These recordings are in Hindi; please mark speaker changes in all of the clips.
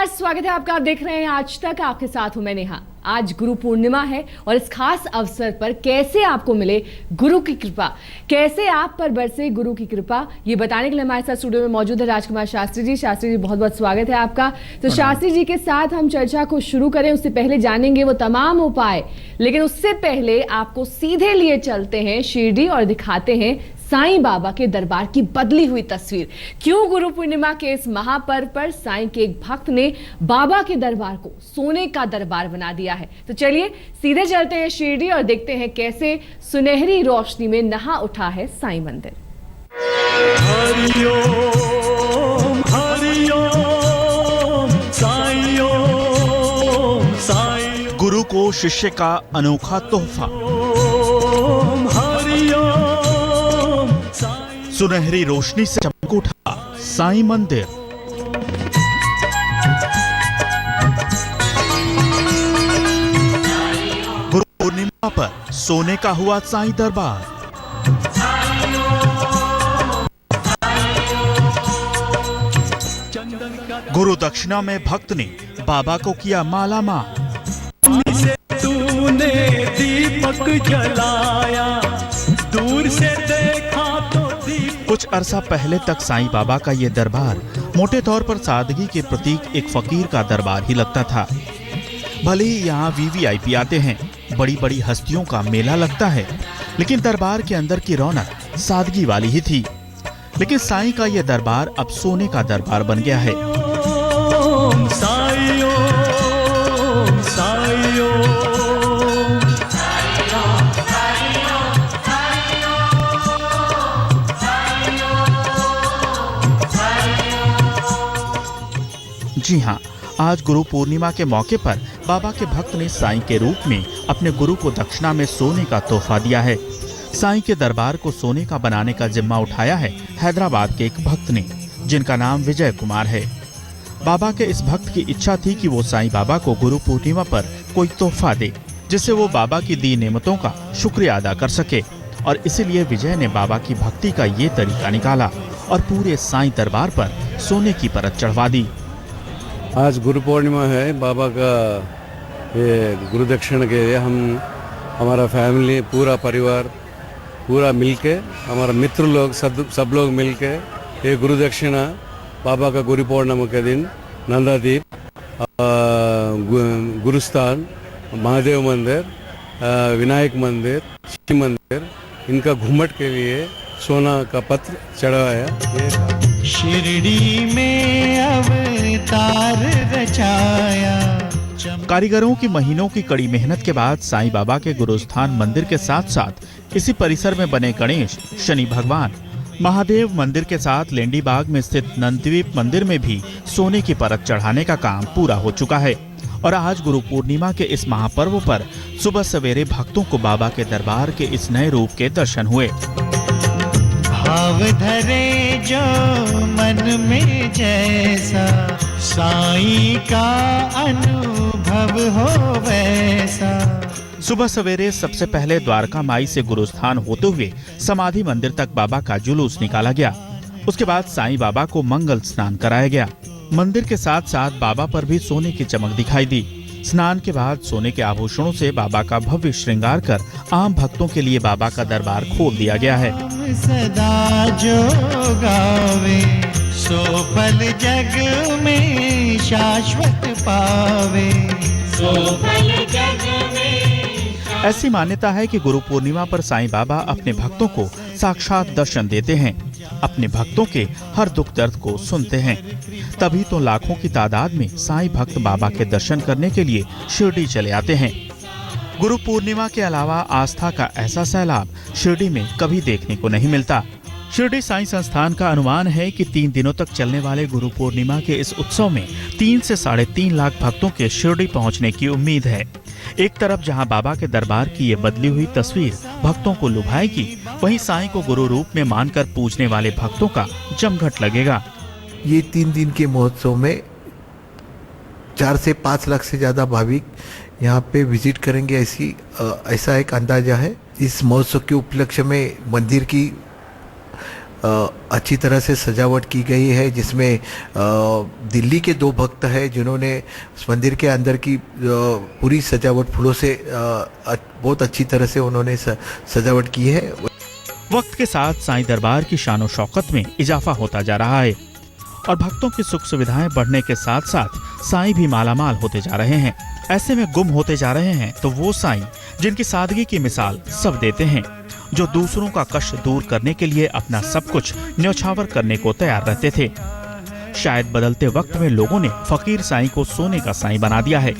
Speaker 1: नमस्कार, स्वागत है आपका। आप देख रहे हैं आज तक, आपके साथ हूं मैं नेहा। आज गुरु पूर्णिमा है और इस खास अवसर पर कैसे आपको मिले गुरु की कृपा, कैसे आप पर बरसे गुरु की कृपा, ये बताने के लिए हमारे साथ स्टूडियो में मौजूद है राजकुमार शास्त्री जी। शास्त्री जी, बहुत बहुत स्वागत है आपका। तो शास्त्री जी के साथ हम चर्चा को शुरू करें उससे पहले जानेंगे वो तमाम उपाय, लेकिन उससे पहले आपको सीधे लिए चलते हैं शिरडी और दिखाते हैं साईं बाबा के दरबार की बदली हुई तस्वीर। क्यों गुरु पूर्णिमा के इस महापर्व पर साईं के एक भक्त ने बाबा के दरबार को सोने का दरबार बना दिया है। तो चलिए सीधे चलते हैं शिरडी और देखते हैं कैसे सुनहरी रोशनी में नहा उठा है साईं मंदिर।
Speaker 2: हरिओम हरिओम साईं ओम साईं।
Speaker 3: गुरु को शिष्य का अनोखा तोहफा। सुनहरी रोशनी से चमक उठा साईं मंदिर। गुरु पूर्णिमा पर सोने का हुआ साईं दरबार। गुरु दक्षिणा में भक्त ने बाबा को किया माला माल।
Speaker 2: तूने दीपक जलाया, दूर से देखा तो
Speaker 3: कुछ अरसा पहले तक साईं बाबा का ये दरबार मोटे तौर पर सादगी के प्रतीक एक फकीर का दरबार ही लगता था। भले ही यहाँ वीवीआईपी आते हैं, बड़ी बड़ी हस्तियों का मेला लगता है, लेकिन दरबार के अंदर की रौनक सादगी वाली ही थी। लेकिन साईं का ये दरबार अब सोने का दरबार बन गया है। जी हाँ, आज गुरु पूर्णिमा के मौके पर बाबा के भक्त ने साईं के रूप में अपने गुरु को दक्षिणा में सोने का तोहफा दिया है। साईं के दरबार को सोने का बनाने का जिम्मा उठाया है हैदराबाद के एक भक्त ने, जिनका नाम विजय कुमार है। बाबा के इस भक्त की इच्छा थी कि वो साईं बाबा को गुरु पूर्णिमा पर कोई तोहफा दे, जिससे वो बाबा की दी नेमतों का शुक्रिया अदा कर सके। और इसीलिए विजय ने बाबा की भक्ति का ये तरीका निकाला और पूरे साईं दरबार पर सोने की परत चढ़वा दी।
Speaker 4: आज गुरु पूर्णिमा है, बाबा का ये गुरु दक्षिणा के लिए हम हमारा फैमिली पूरा परिवार पूरा मिलके, हमारा मित्र लोग सब लोग मिलके ये गुरु दक्षिणा बाबा का गुरु पूर्णिमा के दिन नंदादीप, गुरुस्थान, महादेव मंदिर, विनायक मंदिर, शिव मंदिर, इनका घूमट के लिए सोना का पत्र चढ़ाया।
Speaker 2: शिरडी में अवतार रचाया।
Speaker 3: कारीगरों की महीनों की कड़ी मेहनत के बाद साईं बाबा के गुरुस्थान मंदिर के साथ साथ इसी परिसर में बने गणेश, शनि भगवान, महादेव मंदिर के साथ लेंडीबाग में स्थित नंदीद्वीप मंदिर में भी सोने की परत चढ़ाने का काम पूरा हो चुका है। और आज गुरु पूर्णिमा के इस महापर्व पर सुबह सवेरे भक्तों को बाबा के दरबार के इस नए रूप के दर्शन हुए।
Speaker 2: भाव धरे जो मन में जैसा, साईं का अनुभव हो वैसा।
Speaker 3: सुबह सवेरे सबसे पहले द्वारका माई से गुरुस्थान होते हुए समाधि मंदिर तक बाबा का जुलूस निकाला गया। उसके बाद साईं बाबा को मंगल स्नान कराया गया। मंदिर के साथ साथ बाबा पर भी सोने की चमक दिखाई दी। स्नान के बाद सोने के आभूषणों से बाबा का भव्य श्रृंगार कर आम भक्तों के लिए बाबा का दरबार खोल दिया गया है।
Speaker 2: सदा जो गावे, सो पल जग में शाश्वत पावे, सो पल जग में।
Speaker 3: ऐसी मान्यता है कि गुरु पूर्णिमा पर साईं बाबा अपने भक्तों को साक्षात दर्शन देते हैं, अपने भक्तों के हर दुख दर्द को सुनते हैं। तभी तो लाखों की तादाद में साईं भक्त बाबा के दर्शन करने के लिए शिरडी चले आते हैं। गुरु पूर्णिमा के अलावा आस्था का ऐसा सैलाब शिरडी में कभी देखने को नहीं मिलता। शिरडी साईं संस्थान का अनुमान है कि 3 दिनों तक चलने वाले गुरु पूर्णिमा के इस उत्सव में 3 से 3.5 लाख भक्तों के शिरडी पहुंचने की उम्मीद है। एक तरफ जहां बाबा के दरबार की ये बदली हुई तस्वीर भक्तों को लुभाएगी, वहीं साईं को गुरु रूप में मानकर पूजने वाले भक्तों का जमघट लगेगा।
Speaker 5: ये 3 दिन के महोत्सव में 4 से 5 लाख से ज़्यादा भाविक यहाँ पे विजिट करेंगे, ऐसा एक अंदाजा है। इस महोत्सव के उपलक्ष्य में मंदिर की अच्छी तरह से सजावट की गई है, जिसमें दिल्ली के 2 भक्त हैं जिन्होंने उस मंदिर के अंदर की पूरी सजावट फूलों से बहुत अच्छी तरह से उन्होंने सजावट की है।
Speaker 3: वक्त के साथ साईं दरबार की शान और शौकत में इजाफा होता जा रहा है और भक्तों की सुख सुविधाएं बढ़ने के साथ साथ साईं भी मालामाल होते जा रहे हैं। ऐसे में गुम होते जा रहे हैं तो वो साईं जिनकी सादगी की मिसाल सब देते हैं, जो दूसरों का कष्ट दूर करने के लिए अपना सब कुछ न्यौछावर करने को तैयार रहते थे। शायद बदलते वक्त में लोगों ने फकीर साईं को सोने का साईं बना दिया है,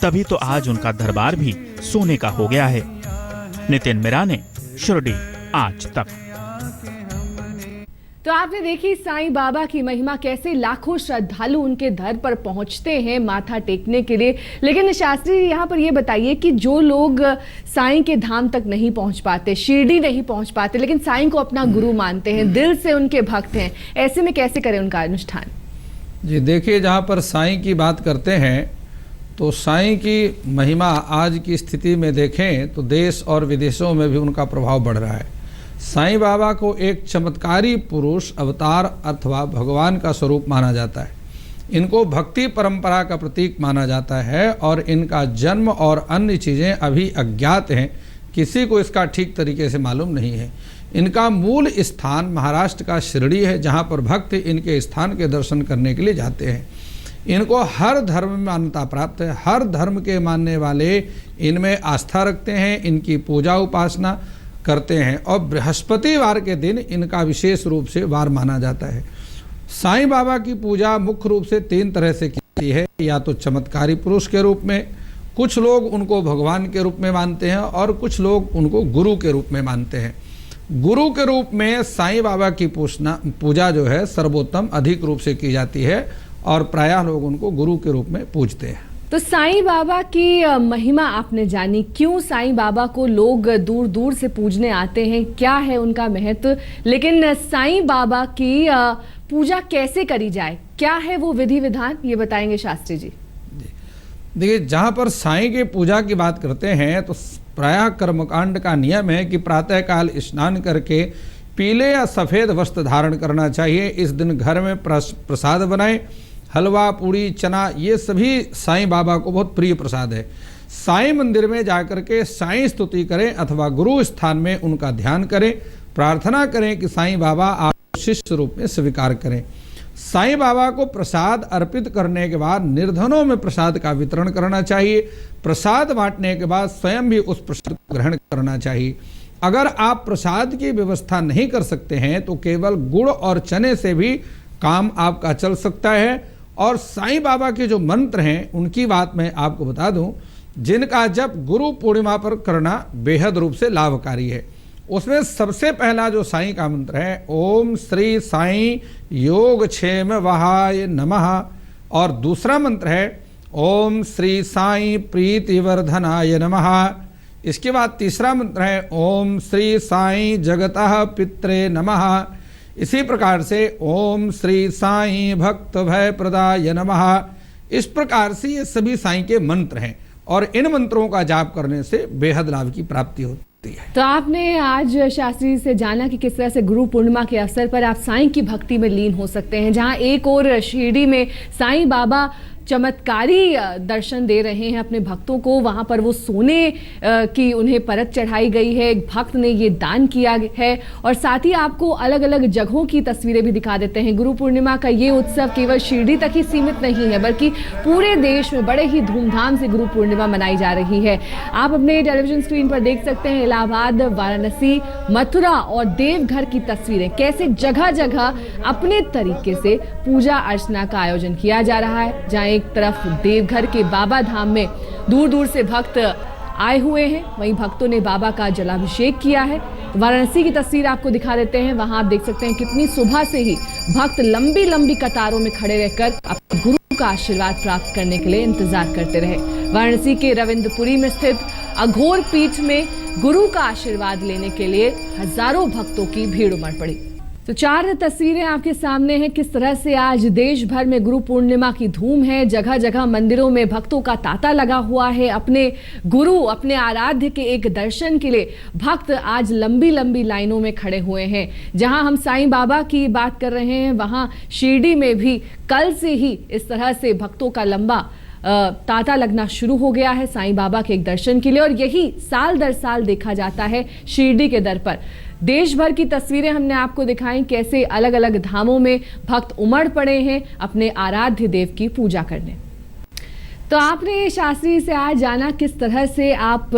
Speaker 3: तभी तो आज उनका दरबार भी सोने का हो गया है। नितिन मिराने, शिरडी आज तक।
Speaker 1: तो आपने देखी साईं बाबा की महिमा, कैसे लाखों श्रद्धालु उनके दर पर पहुंचते हैं माथा टेकने के लिए। लेकिन शास्त्री जी, यहाँ पर ये बताइए कि जो लोग साईं के धाम तक नहीं पहुंच पाते, शिरडी नहीं पहुंच पाते, लेकिन साईं को अपना गुरु मानते हैं, दिल से उनके भक्त हैं, ऐसे में कैसे करें उनका अनुष्ठान?
Speaker 6: जी देखिए, जहाँ पर साईं की बात करते हैं तो साईं की महिमा आज की स्थिति में देखें तो देश और विदेशों में भी उनका प्रभाव बढ़ रहा है। साईं बाबा को एक चमत्कारी पुरुष, अवतार अथवा भगवान का स्वरूप माना जाता है। इनको भक्ति परंपरा का प्रतीक माना जाता है और इनका जन्म और अन्य चीज़ें अभी अज्ञात हैं, किसी को इसका ठीक तरीके से मालूम नहीं है। इनका मूल स्थान महाराष्ट्र का शिरडी है, जहाँ पर भक्त इनके स्थान के दर्शन करने के लिए जाते हैं। इनको हर धर्म में मान्यता प्राप्त है, हर धर्म के मानने वाले इनमें आस्था रखते हैं, इनकी पूजा उपासना करते हैं और बृहस्पतिवार के दिन इनका विशेष रूप से वार माना जाता है। साईं बाबा की पूजा मुख्य रूप से 3 तरह से की जाती है, या तो चमत्कारी पुरुष के रूप में, कुछ लोग उनको भगवान के रूप में मानते हैं और कुछ लोग उनको गुरु के रूप में मानते हैं। गुरु के रूप में साईं बाबा की पूजा जो है सर्वोत्तम अधिक रूप से की जाती है और प्रायः लोग उनको गुरु के रूप में पूजते हैं।
Speaker 1: तो साईं बाबा की महिमा आपने जानी, क्यों साईं बाबा को लोग दूर दूर से पूजने आते हैं, क्या है उनका महत्व, लेकिन साईं बाबा की पूजा कैसे करी जाए, क्या है वो विधि विधान, ये बताएंगे शास्त्री जी।
Speaker 6: देखिए, जहाँ पर साईं की पूजा की बात करते हैं तो प्रायः कर्मकांड का नियम है कि प्रातःकाल स्नान करके पीले या सफ़ेद वस्त्र धारण करना चाहिए। इस दिन घर में प्रसाद बनाएं, हलवा, पूड़ी, चना, ये सभी साईं बाबा को बहुत प्रिय प्रसाद है। साईं मंदिर में जाकर के साईं स्तुति करें अथवा गुरु स्थान में उनका ध्यान करें, प्रार्थना करें कि साईं बाबा आप शिष्य रूप में स्वीकार करें। साईं बाबा को प्रसाद अर्पित करने के बाद निर्धनों में प्रसाद का वितरण करना चाहिए। प्रसाद बांटने के बाद स्वयं भी उस प्रसाद को ग्रहण करना चाहिए। अगर आप प्रसाद की व्यवस्था नहीं कर सकते हैं तो केवल गुड़ और चने से भी काम आपका चल सकता है। और साईं बाबा के जो मंत्र हैं उनकी बात मैं आपको बता दूं, जिनका जप गुरु पूर्णिमा पर करना बेहद रूप से लाभकारी है। उसमें सबसे पहला जो साईं का मंत्र है, ओम श्री साईं योगक्षेम वहाय नमः, और दूसरा मंत्र है ओम श्री साईं प्रीतिवर्धनाय नमः। इसके बाद तीसरा मंत्र है ओम श्री साईं जगतः पित्रे नमः। इसी प्रकार से ओम श्री साईं भक्त भय प्रदाय नमः। इस प्रकार से ये सभी साईं के मंत्र हैं और इन मंत्रों का जाप करने से बेहद लाभ की प्राप्ति होती है।
Speaker 1: तो आपने आज शास्त्री से जाना कि किस तरह से गुरु पूर्णिमा के अवसर पर आप साईं की भक्ति में लीन हो सकते हैं। जहां एक और शिरडी में साईं बाबा चमत्कारी दर्शन दे रहे हैं अपने भक्तों को, वहां पर वो सोने की उन्हें परत चढ़ाई गई है, एक भक्त ने ये दान किया है। और साथ ही आपको अलग अलग जगहों की तस्वीरें भी दिखा देते हैं। गुरु पूर्णिमा का ये उत्सव केवल शिरडी तक ही सीमित नहीं है, बल्कि पूरे देश में बड़े ही धूमधाम से गुरु पूर्णिमा मनाई जा रही है। आप अपने टेलीविजन स्क्रीन पर देख सकते हैं इलाहाबाद, वाराणसी, मथुरा और देवघर की तस्वीरें, कैसे जगह जगह अपने तरीके से पूजा अर्चना का आयोजन किया जा रहा है। जहाँ एक तरफ देवघर के बाबा धाम में दूर दूर से भक्त आए हुए हैं, वहीं भक्तों ने बाबा का जलाभिषेक किया है। वाराणसी की तस्वीर आपको दिखा देते हैं। वहां आप देख सकते हैं कितनी सुबह से ही भक्त लंबी लंबी कतारों में खड़े रहकर अपने गुरु का आशीर्वाद प्राप्त करने के लिए इंतजार करते रहे। वाराणसी के रविंद्रपुरी में स्थित अघोर पीठ में गुरु का आशीर्वाद लेने के लिए हजारों भक्तों की भीड़ उमड़ पड़ी। तो 4 तस्वीरें आपके सामने हैं किस तरह से आज देश भर में गुरु पूर्णिमा की धूम है। जगह जगह मंदिरों में भक्तों का तांता लगा हुआ है। अपने गुरु, अपने आराध्य के एक दर्शन के लिए भक्त आज लंबी लंबी लाइनों में खड़े हुए हैं। जहां हम साईं बाबा की बात कर रहे हैं, वहां शिरडी में भी कल से ही इस तरह से भक्तों का लंबा तांता लगना शुरू हो गया है साईं बाबा के एक दर्शन के लिए। और यही साल दर साल देखा जाता है शिरडी के दर पर। देश भर की तस्वीरें हमने आपको दिखाई, कैसे अलग अलग धामों में भक्त उमड़ पड़े हैं अपने आराध्य देव की पूजा करने। तो आपने शास्त्री से आज जाना किस तरह से आप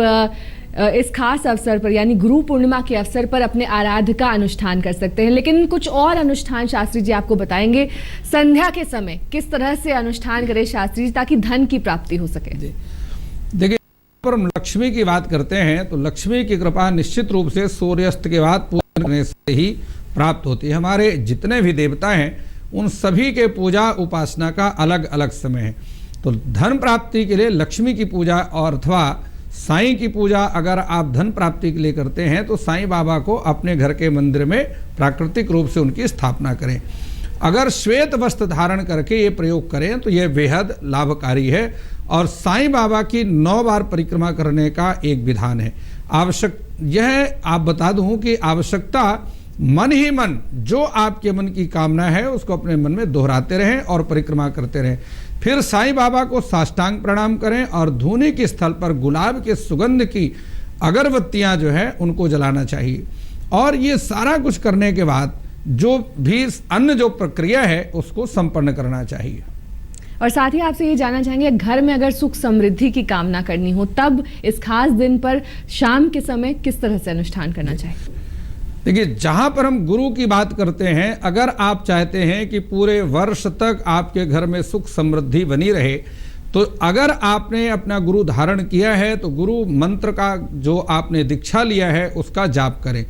Speaker 1: इस खास अवसर पर यानी गुरु पूर्णिमा के अवसर पर अपने आराध्य का अनुष्ठान कर सकते हैं, लेकिन कुछ और अनुष्ठान शास्त्री जी आपको बताएंगे। संध्या के समय किस तरह से अनुष्ठान करें शास्त्री जी ताकि धन की प्राप्ति हो सके?
Speaker 6: देखिए, पर हम लक्ष्मी की बात करते हैं तो लक्ष्मी की कृपा निश्चित रूप से सूर्यास्त के बाद पूजन करने से ही प्राप्त होती है। हमारे जितने भी देवता हैं उन सभी के पूजा उपासना का अलग अलग समय है। तो धन प्राप्ति के लिए लक्ष्मी की पूजा और अथवा साईं की पूजा अगर आप धन प्राप्ति के लिए करते हैं तो साईं बाबा को अपने घर के मंदिर में प्राकृतिक रूप से उनकी स्थापना करें। अगर श्वेत वस्त्र धारण करके ये प्रयोग करें तो यह बेहद लाभकारी है। और साईं बाबा की 9 बार परिक्रमा करने का एक विधान है। आवश्यक यह आप बता दूं कि आवश्यकता मन ही मन, जो आपके मन की कामना है उसको अपने मन में दोहराते रहें और परिक्रमा करते रहें। फिर साईं बाबा को साष्टांग प्रणाम करें और धूनी के स्थल पर गुलाब के सुगंध की अगरबत्तियां जो है उनको जलाना चाहिए। और ये सारा कुछ करने के बाद जो भी अन्य जो प्रक्रिया है उसको संपन्न करना चाहिए।
Speaker 1: और साथ ही आपसे ये जानना चाहेंगे, घर में अगर सुख समृद्धि की कामना करनी हो तब इस खास दिन पर शाम के समय किस तरह से अनुष्ठान करना चाहिए?
Speaker 6: देखिए, जहां पर हम गुरु की बात करते हैं, अगर आप चाहते हैं कि पूरे वर्ष तक आपके घर में सुख समृद्धि बनी रहे तो अगर आपने अपना गुरु धारण किया है तो गुरु मंत्र का जो आपने दीक्षा लिया है उसका जाप करें।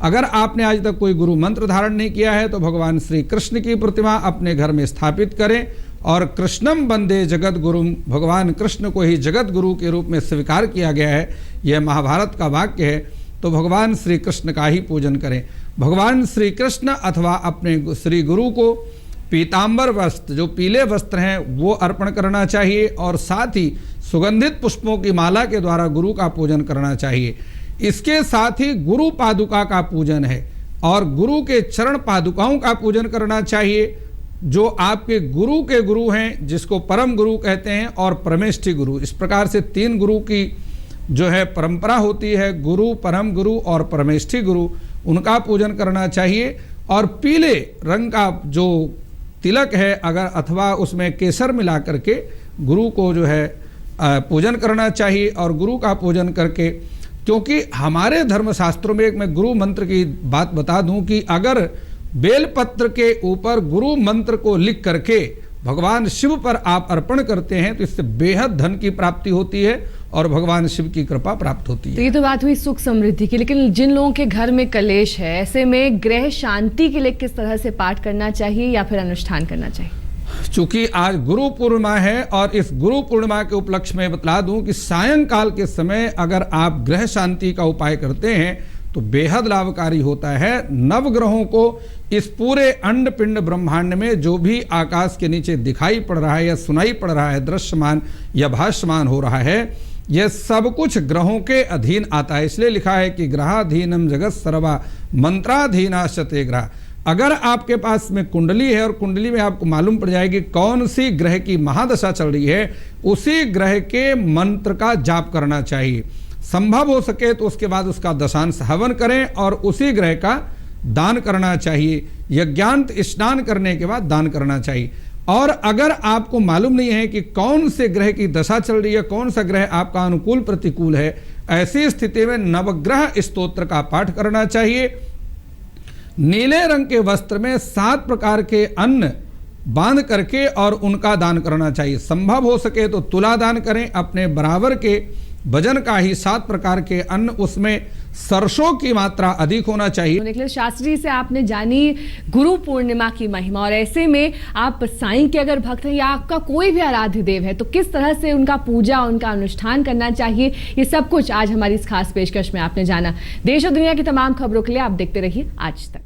Speaker 6: अगर आपने आज तक कोई गुरु मंत्र धारण नहीं किया है तो भगवान श्री कृष्ण की प्रतिमा अपने घर में स्थापित करें और कृष्णम वंदे जगत गुरु, भगवान कृष्ण को ही जगत गुरु के रूप में स्वीकार किया गया है, यह महाभारत का वाक्य है। तो भगवान श्री कृष्ण का ही पूजन करें। भगवान श्री कृष्ण अथवा अपने श्री गुरु को पीतांबर वस्त्र, जो पीले वस्त्र हैं, वो अर्पण करना चाहिए और साथ ही सुगंधित पुष्पों की माला के द्वारा गुरु का पूजन करना चाहिए। इसके साथ ही गुरु पादुका का पूजन है और गुरु के चरण पादुकाओं का पूजन करना चाहिए। जो आपके गुरु के गुरु हैं, जिसको परम गुरु कहते हैं, और परमेष्ठी गुरु, इस प्रकार से 3 गुरु की जो है परंपरा होती है, गुरु, परम गुरु और परमेष्ठी गुरु, उनका पूजन करना चाहिए। और पीले रंग का जो तिलक है अगर अथवा उसमें केसर मिला करके गुरु को जो है पूजन करना चाहिए। और गुरु का पूजन करके, क्योंकि हमारे धर्मशास्त्रों में मैं गुरु मंत्र की बात बता दूं कि अगर बेलपत्र के ऊपर गुरु मंत्र को लिख करके भगवान शिव पर आप अर्पण करते हैं तो इससे बेहद धन की प्राप्ति होती है और भगवान शिव की कृपा प्राप्त होती है।
Speaker 1: तो ये तो बात हुई सुख समृद्धि की, लेकिन जिन लोगों के घर में कलेश है, ऐसे में ग्रह शांति के लिए किस तरह से पाठ करना चाहिए या फिर अनुष्ठान करना चाहिए?
Speaker 6: चूंकि आज गुरु पूर्णिमा है और इस गुरु पूर्णिमा के उपलक्ष्य में बतला दूं कि सायंकाल के समय अगर आप ग्रह शांति का उपाय करते हैं तो बेहद लाभकारी होता है। नवग्रहों को इस पूरे अंड पिंड ब्रह्मांड में जो भी आकाश के नीचे दिखाई पड़ रहा है या सुनाई पड़ रहा है, दृश्यमान या भाष्यमान हो रहा है, यह सब कुछ ग्रहों के अधीन आता है। इसलिए लिखा है कि ग्रहाधीनम जगत सर्वा मंत्राधीनाश्चते ग्रह। अगर आपके पास में कुंडली है और कुंडली में आपको मालूम पड़ जाएगी कौन सी ग्रह की महादशा चल रही है, उसी ग्रह के मंत्र का जाप करना चाहिए। संभव हो सके तो उसके बाद उसका दशांश हवन करें और उसी ग्रह का दान करना चाहिए। यज्ञांत स्नान करने के बाद दान करना चाहिए। और अगर आपको मालूम नहीं है कि कौन से ग्रह की दशा चल रही है, कौन सा ग्रह आपका अनुकूल प्रतिकूल है, ऐसी स्थिति में नवग्रह स्तोत्र का पाठ करना चाहिए। नीले रंग के वस्त्र में 7 प्रकार के अन्न बांध करके और उनका दान करना चाहिए। संभव हो सके तो तुला दान करें, अपने बराबर के वजन का ही 7 प्रकार के अन्न, उसमें सरसों की मात्रा अधिक होना चाहिए।
Speaker 1: निखिल शास्त्री से आपने जानी गुरु पूर्णिमा की महिमा, और ऐसे में आप साईं के अगर भक्त हैं या आपका कोई भी आराध्य देव है तो किस तरह से उनका पूजा, उनका अनुष्ठान करना चाहिए, ये सब कुछ आज हमारी इस खास पेशकश में आपने जाना। देश और दुनिया की तमाम खबरों के लिए आप देखते रहिए आज तक।